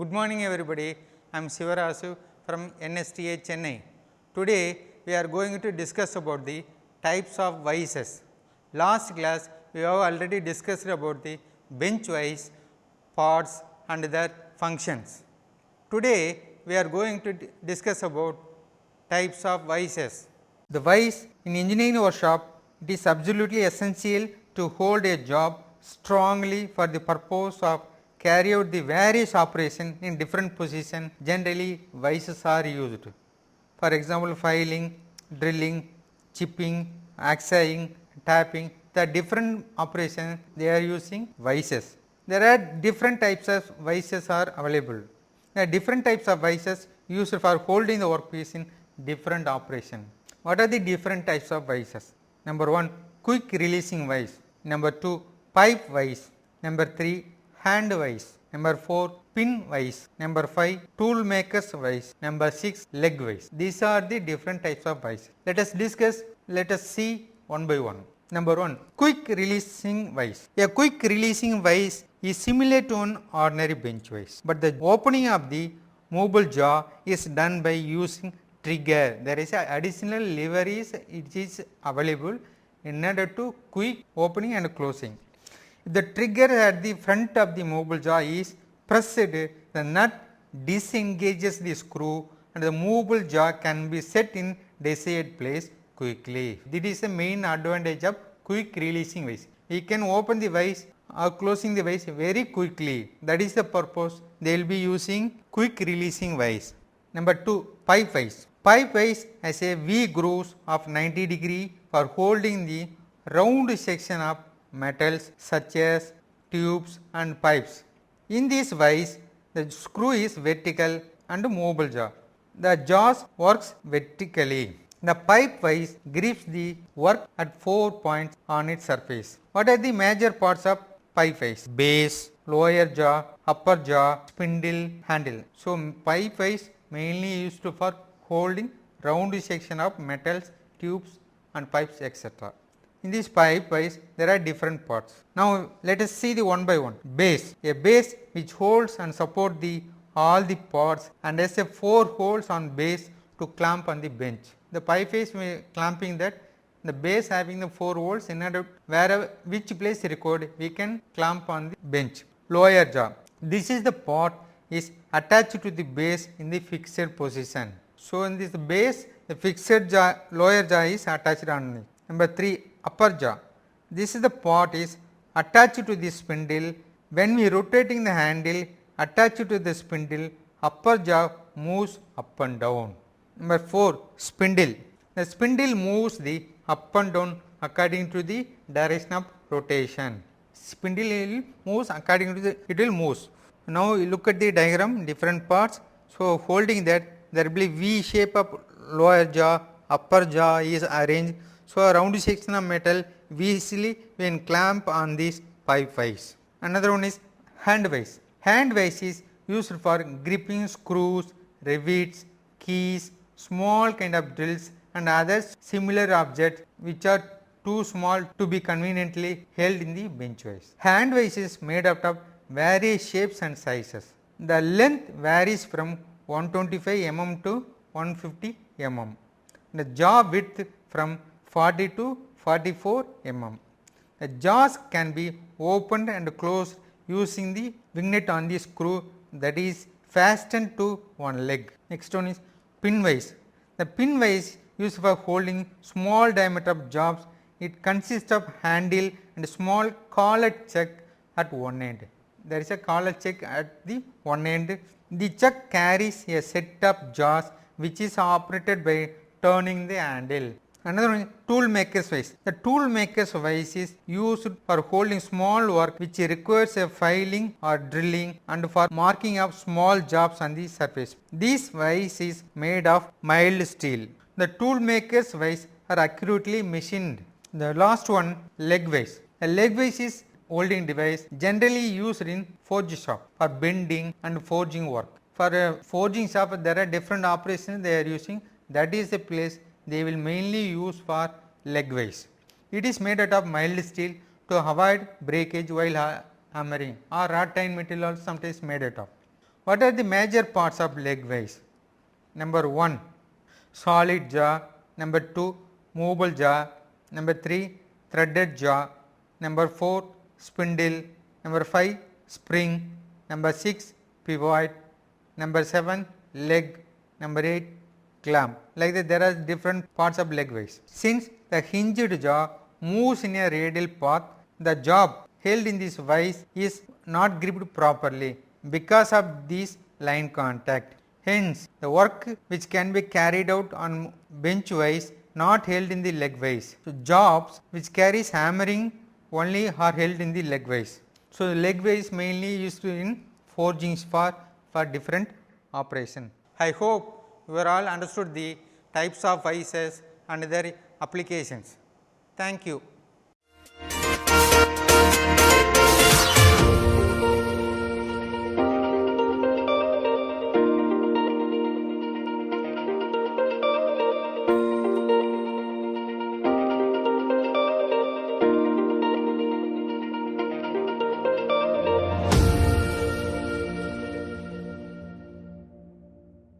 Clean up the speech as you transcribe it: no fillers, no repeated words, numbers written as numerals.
Good morning everybody, I am Sivarasu from NSTA Chennai. Today we are going to discuss about the types of vices. Last class we have already discussed about the bench vise, parts and their functions. Today we are going to discuss about types of vices. The vice in engineering workshop, it is absolutely essential to hold a job strongly for the purpose of carry out the various operations in different positions. Generally vices are used. For example, filing, drilling, chipping, axing, tapping, the different operations they are using vices. There are different types of vices are available. There are different types of vices used for holding the workpiece in different operation. What are the different types of vices? Number 1, quick releasing vice. Number 2, pipe vice. Number 3, hand vice. Number 4, pin vice. Number 5, tool maker's vice. Number 6, leg vice. These are the different types of vice. Let us discuss, let us see one by one. Number 1, quick releasing vice. A quick releasing vice is similar to an ordinary bench vice, but the opening of the movable jaw is done by using trigger. There is an additional lever is available in order to quick opening and closing. If the trigger at the front of the movable jaw is pressed, the nut disengages the screw and the movable jaw can be set in desired place quickly. This is the main advantage of quick releasing vice. We can open the vice or closing the vice very quickly. That is the purpose they will be using quick releasing vice. Number 2, pipe vice. Pipe vice has a V grooves of 90 degree for holding the round section of metals such as tubes and pipes. In this vice, the screw is vertical and movable jaw. The jaws works vertically. The pipe vice grips the work at 4 points on its surface. What are the major parts of pipe vice? Base, lower jaw, upper jaw, spindle, handle. So pipe vice mainly used for holding round section of metals, tubes and pipes, etc. In this pipe vice there are different parts. Now let us see the one by one. Base, a base which holds and support the all the parts and has a 4 holes on base to clamp on the bench. The pipe vice clamping that, the base having the 4 holes in order wherever which place required we can clamp on the bench. Lower jaw, this is the part is attached to the base in the fixed position. So in this base the fixed jaw, lower jaw is attached on it. Number 3, upper jaw, this is the part is attached to the spindle. When we rotating the handle attached to the spindle, upper jaw moves up and down. Number 4, spindle, the spindle moves the up and down according to the direction of rotation. Spindle moves according to the, it will move. Now you look at the diagram, different parts. So holding that there will be V shape of lower jaw, upper jaw is arranged. So a round section of metal we easily when clamp on this pipe vice. Another one is hand vice. Hand vice is used for gripping screws, rivets, keys, small kind of drills and other similar objects which are too small to be conveniently held in the bench vice. Hand vice is made out of various shapes and sizes. The length varies from 125 mm to 150 mm. The jaw width from 40 to 44 mm. The jaws can be opened and closed using the winglet on the screw that is fastened to one leg. Next one is pin vice. The pin vice used for holding small diameter of jobs. It consists of handle and small collet chuck at one end. There is a collet chuck at the one end. The chuck carries a set of jaws which is operated by turning the handle. Another one is tool maker's vice. The tool maker's vice is used for holding small work which requires a filing or drilling and for marking of small jobs on the surface. This vice is made of mild steel. The tool maker's vice are accurately machined. The last one, leg vice. A leg vice is holding device generally used in forge shop for bending and forging work. For a forging shop there are different operations they are using. That is the place they will mainly use for leg vice. It is made out of mild steel to avoid breakage while hammering or wrought iron material sometimes made out of. What are the major parts of leg vise? Number 1, solid jaw. Number 2, movable jaw. Number 3, threaded jaw. Number 4, spindle. Number 5, spring. Number 6, pivot. Number 7, leg. Number 8, clamp. Like that, there are different parts of leg vise. Since the hinged jaw moves in a radial path, the jaw held in this vise is not gripped properly because of this line contact. Hence, the work which can be carried out on bench vise not held in the leg vise. So, jobs which carries hammering only are held in the leg vise. So, the leg vise mainly used in forgings for different operation. I hope you are all understood the types of vices and their applications. Thank you.